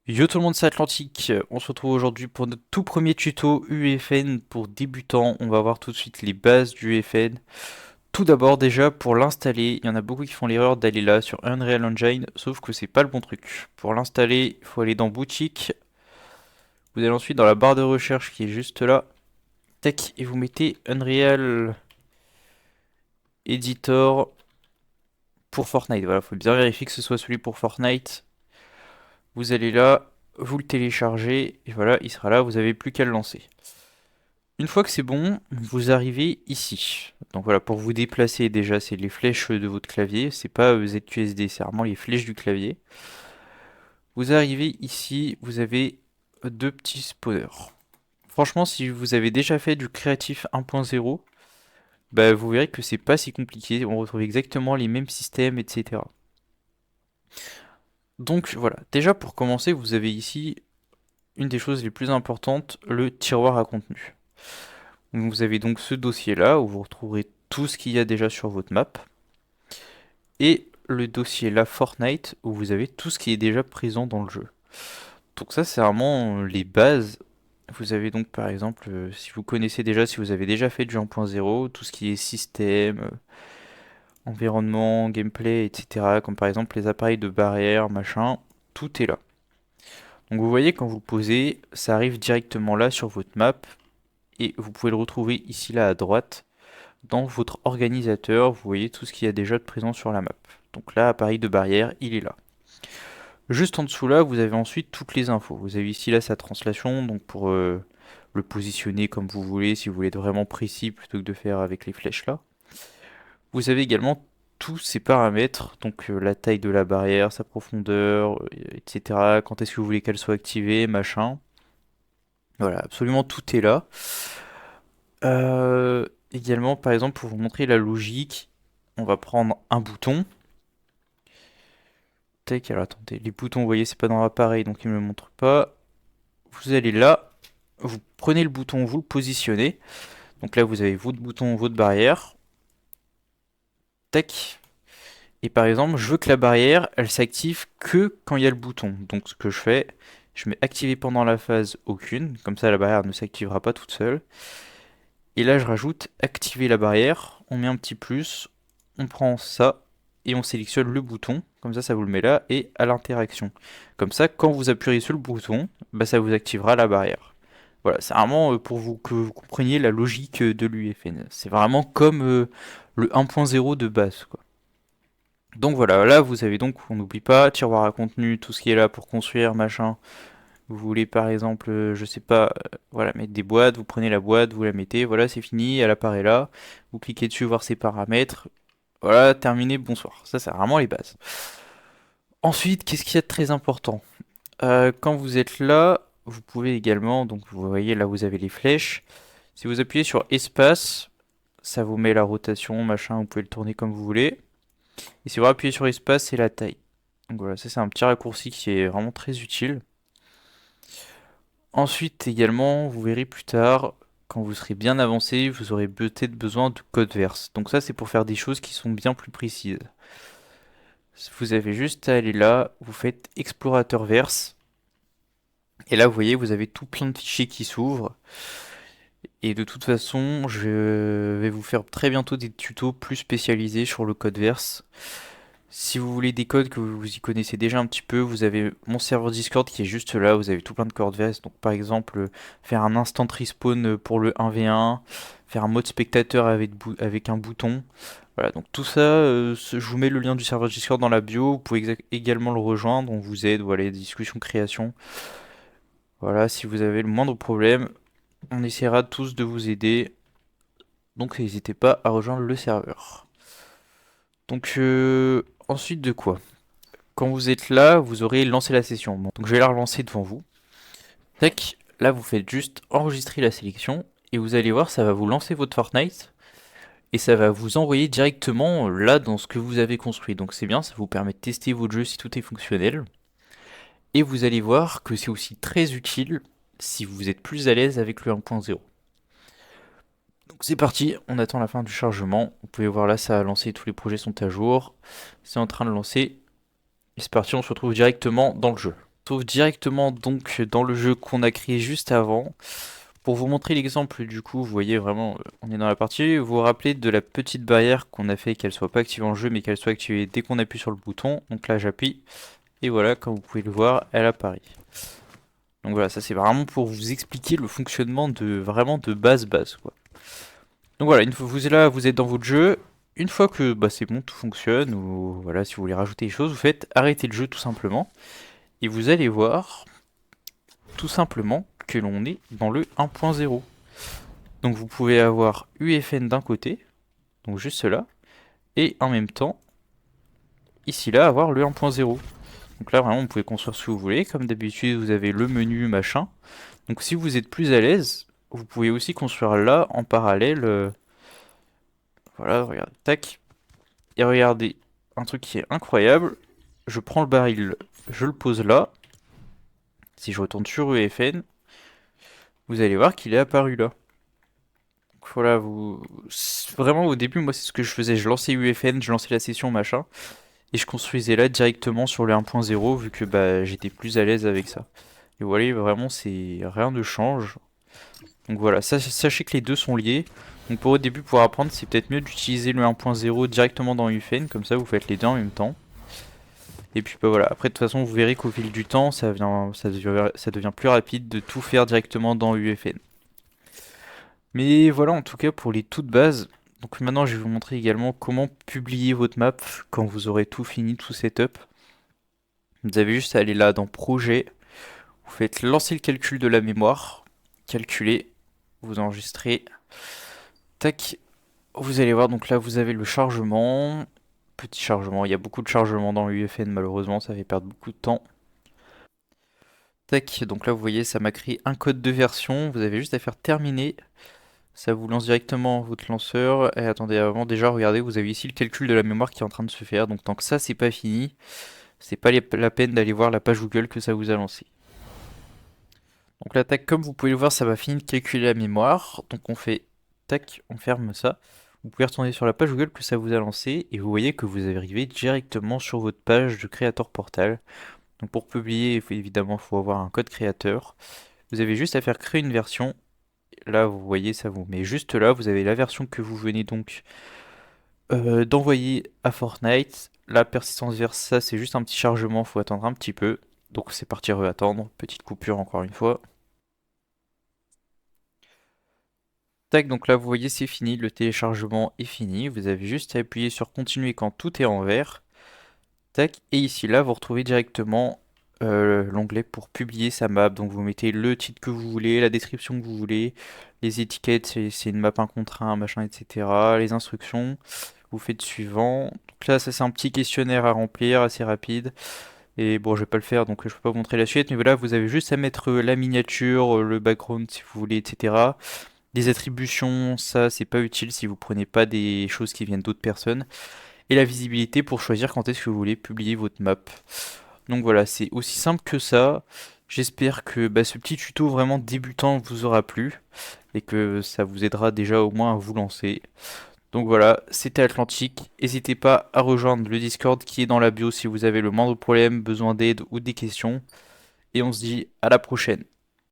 Yo tout le monde, c'est Atlantique. On se retrouve aujourd'hui pour notre tout premier tuto UEFN pour débutants. On va voir tout de suite les bases du UEFN. Tout d'abord, déjà pour l'installer, il y en a beaucoup qui font l'erreur d'aller là sur Unreal Engine, sauf que c'est pas le bon truc. Pour l'installer, il faut aller dans boutique. Vous allez ensuite dans la barre de recherche qui est juste là. Tac, et vous mettez Unreal Editor pour Fortnite. Voilà, faut bien vérifier que ce soit celui pour Fortnite. Vous allez là, vous le téléchargez, et voilà, il sera là, vous avez plus qu'à le lancer. Une fois que c'est bon, vous arrivez ici. Donc voilà, pour vous déplacer déjà, c'est les flèches de votre clavier, c'est pas ZQSD, c'est vraiment les flèches du clavier. Vous arrivez ici, vous avez deux petits spawners. Franchement, si vous avez déjà fait du créatif 1.0, bah vous verrez que c'est pas si compliqué, on retrouve exactement les mêmes systèmes, etc. Donc voilà, déjà pour commencer, vous avez ici une des choses les plus importantes, le tiroir à contenu. Vous avez donc ce dossier-là où vous retrouverez tout ce qu'il y a déjà sur votre map. Et le dossier là Fortnite où vous avez tout ce qui est déjà présent dans le jeu. Donc ça c'est vraiment les bases. Vous avez donc par exemple, si vous connaissez déjà, si vous avez déjà fait du 1.0, tout ce qui est système, environnement, gameplay, etc. Comme par exemple les appareils de barrière, machin, tout est là. Donc vous voyez quand vous posez, ça arrive directement là sur votre map et vous pouvez le retrouver ici là à droite. Dans votre organisateur, vous voyez tout ce qu'il y a déjà de présent sur la map. Donc là, appareil de barrière, il est là. Juste en dessous là, vous avez ensuite toutes les infos. Vous avez ici là sa translation, donc pour le positionner comme vous voulez, si vous voulez être vraiment précis plutôt que de faire avec les flèches là. Vous avez également tous ces paramètres, donc la taille de la barrière, sa profondeur, etc. Quand est-ce que vous voulez qu'elle soit activée, machin. Voilà, absolument tout est là. Également, par exemple, pour vous montrer la logique, on va prendre un bouton. Tac, alors attendez, les boutons, vous voyez, c'est pas dans l'appareil, donc il me le montre pas. Vous allez là, vous prenez le bouton, vous le positionnez. Donc là, vous avez votre bouton, votre barrière. Tac. Et par exemple, je veux que la barrière, elle s'active que quand il y a le bouton. Donc ce que je fais, je mets activer pendant la phase aucune. Comme ça, la barrière ne s'activera pas toute seule. Et là, je rajoute activer la barrière. On met un petit plus. On prend ça et on sélectionne le bouton. Comme ça vous le met là et à l'interaction. Comme ça, quand vous appuyez sur le bouton, bah, ça vous activera la barrière. Voilà, c'est vraiment pour vous que vous compreniez la logique de l'UEFN. C'est vraiment comme le 1.0 de base, quoi. Donc voilà, là vous avez donc, on n'oublie pas, tiroir à contenu, tout ce qui est là pour construire, machin. Vous voulez par exemple, je sais pas, voilà, mettre des boîtes, vous prenez la boîte, vous la mettez, voilà, c'est fini, elle apparaît là. Vous cliquez dessus, voir ses paramètres. Voilà, terminé, bonsoir. Ça, c'est vraiment les bases. Ensuite, qu'est-ce qu'il y a de très important? Quand vous êtes là, vous pouvez également, donc vous voyez là vous avez les flèches. Si vous appuyez sur espace, ça vous met la rotation, machin, vous pouvez le tourner comme vous voulez. Et si vous appuyez sur espace, c'est la taille. Donc voilà, ça c'est un petit raccourci qui est vraiment très utile. Ensuite également, vous verrez plus tard, quand vous serez bien avancé, vous aurez peut-être besoin de code verse. Donc ça c'est pour faire des choses qui sont bien plus précises. Vous avez juste à aller là, vous faites explorateur verse. Et là, vous voyez, vous avez tout plein de fichiers qui s'ouvrent. Et de toute façon, je vais vous faire très bientôt des tutos plus spécialisés sur le code verse. Si vous voulez des codes que vous y connaissez déjà un petit peu, vous avez mon serveur Discord qui est juste là, vous avez tout plein de codes verse. Donc par exemple, faire un instant respawn pour le 1v1, faire un mode spectateur avec un bouton. Voilà, donc tout ça, je vous mets le lien du serveur Discord dans la bio, vous pouvez également le rejoindre, on vous aide, voilà, des discussions création. Voilà, si vous avez le moindre problème, on essaiera tous de vous aider. Donc n'hésitez pas à rejoindre le serveur. Donc ensuite de quoi? Quand vous êtes là, vous aurez lancé la session. Bon, donc je vais la relancer devant vous. Tac, là vous faites juste enregistrer la sélection et vous allez voir, ça va vous lancer votre Fortnite et ça va vous envoyer directement là dans ce que vous avez construit. Donc c'est bien, ça vous permet de tester votre jeu si tout est fonctionnel. Et vous allez voir que c'est aussi très utile si vous êtes plus à l'aise avec le 1.0. Donc c'est parti, on attend la fin du chargement. Vous pouvez voir là, ça a lancé, tous les projets sont à jour. C'est en train de lancer. Et c'est parti, on se retrouve directement dans le jeu. Sauf directement donc dans le jeu qu'on a créé juste avant. Pour vous montrer l'exemple, du coup, vous voyez vraiment, on est dans la partie, vous vous rappelez de la petite barrière qu'on a fait qu'elle soit pas activée en jeu, mais qu'elle soit activée dès qu'on appuie sur le bouton. Donc là, j'appuie, et voilà, comme vous pouvez le voir, elle apparaît. Donc voilà, ça c'est vraiment pour vous expliquer le fonctionnement de vraiment de base, quoi. Donc voilà, une fois que vous êtes là, vous êtes dans votre jeu. Une fois que bah, c'est bon, tout fonctionne, ou voilà, si vous voulez rajouter des choses, vous faites arrêter le jeu tout simplement. Et vous allez voir tout simplement que l'on est dans le 1.0. Donc vous pouvez avoir UFN d'un côté, donc juste cela, et en même temps, ici là, avoir le 1.0. Donc là vraiment vous pouvez construire ce que vous voulez, comme d'habitude vous avez le menu machin. Donc si vous êtes plus à l'aise, vous pouvez aussi construire là en parallèle. Voilà, regardez, tac. Et regardez, un truc qui est incroyable, je prends le baril, je le pose là. Si je retourne sur UFN, vous allez voir qu'il est apparu là. Donc voilà, vraiment au début, moi c'est ce que je faisais, je lançais UFN, je lançais la session machin, et je construisais là directement sur le 1.0 vu que bah, j'étais plus à l'aise avec ça. Et voilà, vraiment c'est rien ne change. Donc voilà, sachez que les deux sont liés. Donc pour au début, pour apprendre, c'est peut-être mieux d'utiliser le 1.0 directement dans UFN, comme ça vous faites les deux en même temps. Et puis bah voilà, après de toute façon vous verrez qu'au fil du temps ça devient plus rapide de tout faire directement dans UFN. Mais voilà en tout cas pour les toutes bases. Donc maintenant je vais vous montrer également comment publier votre map quand vous aurez tout fini, tout setup. Vous avez juste à aller là dans projet, vous faites lancer le calcul de la mémoire, calculer, vous enregistrez, tac, vous allez voir donc là vous avez le chargement, petit chargement, il y a beaucoup de chargement dans UFN malheureusement ça fait perdre beaucoup de temps. Tac, donc là vous voyez ça m'a créé un code de version, vous avez juste à faire terminer, ça vous lance directement votre lanceur, et attendez avant déjà regardez vous avez ici le calcul de la mémoire qui est en train de se faire, donc tant que ça c'est pas fini, c'est pas la peine d'aller voir la page Google que ça vous a lancé. Donc là tac, comme vous pouvez le voir ça va finir de calculer la mémoire, donc on fait tac, on ferme ça. Vous pouvez retourner sur la page Google que ça vous a lancé et vous voyez que vous arrivez directement sur votre page de Creator Portal. Donc pour publier, évidemment, il faut avoir un code créateur. Vous avez juste à faire créer une version. Là, vous voyez, ça vous met juste là. Vous avez la version que vous venez donc d'envoyer à Fortnite. La persistance vers ça, c'est juste un petit chargement. Il faut attendre un petit peu. Donc c'est parti attendre. Petite coupure encore une fois. Tac, donc là, vous voyez, c'est fini. Le téléchargement est fini. Vous avez juste à appuyer sur continuer quand tout est en vert. Tac, et ici là vous retrouvez directement l'onglet pour publier sa map. Donc vous mettez le titre que vous voulez, la description que vous voulez, les étiquettes, c'est une map 1 contre 1, machin, etc. Les instructions, vous faites suivant. Donc là ça c'est un petit questionnaire à remplir, assez rapide. Et bon je vais pas le faire donc je peux pas vous montrer la suite, mais voilà vous avez juste à mettre la miniature, le background si vous voulez, etc. Les attributions, ça c'est pas utile si vous prenez pas des choses qui viennent d'autres personnes et la visibilité pour choisir quand est-ce que vous voulez publier votre map. Donc voilà, c'est aussi simple que ça. J'espère que bah, ce petit tuto vraiment débutant vous aura plu et que ça vous aidera déjà au moins à vous lancer. Donc voilà, c'était Atlantique. N'hésitez pas à rejoindre le Discord qui est dans la bio si vous avez le moindre problème, besoin d'aide ou des questions. Et on se dit à la prochaine.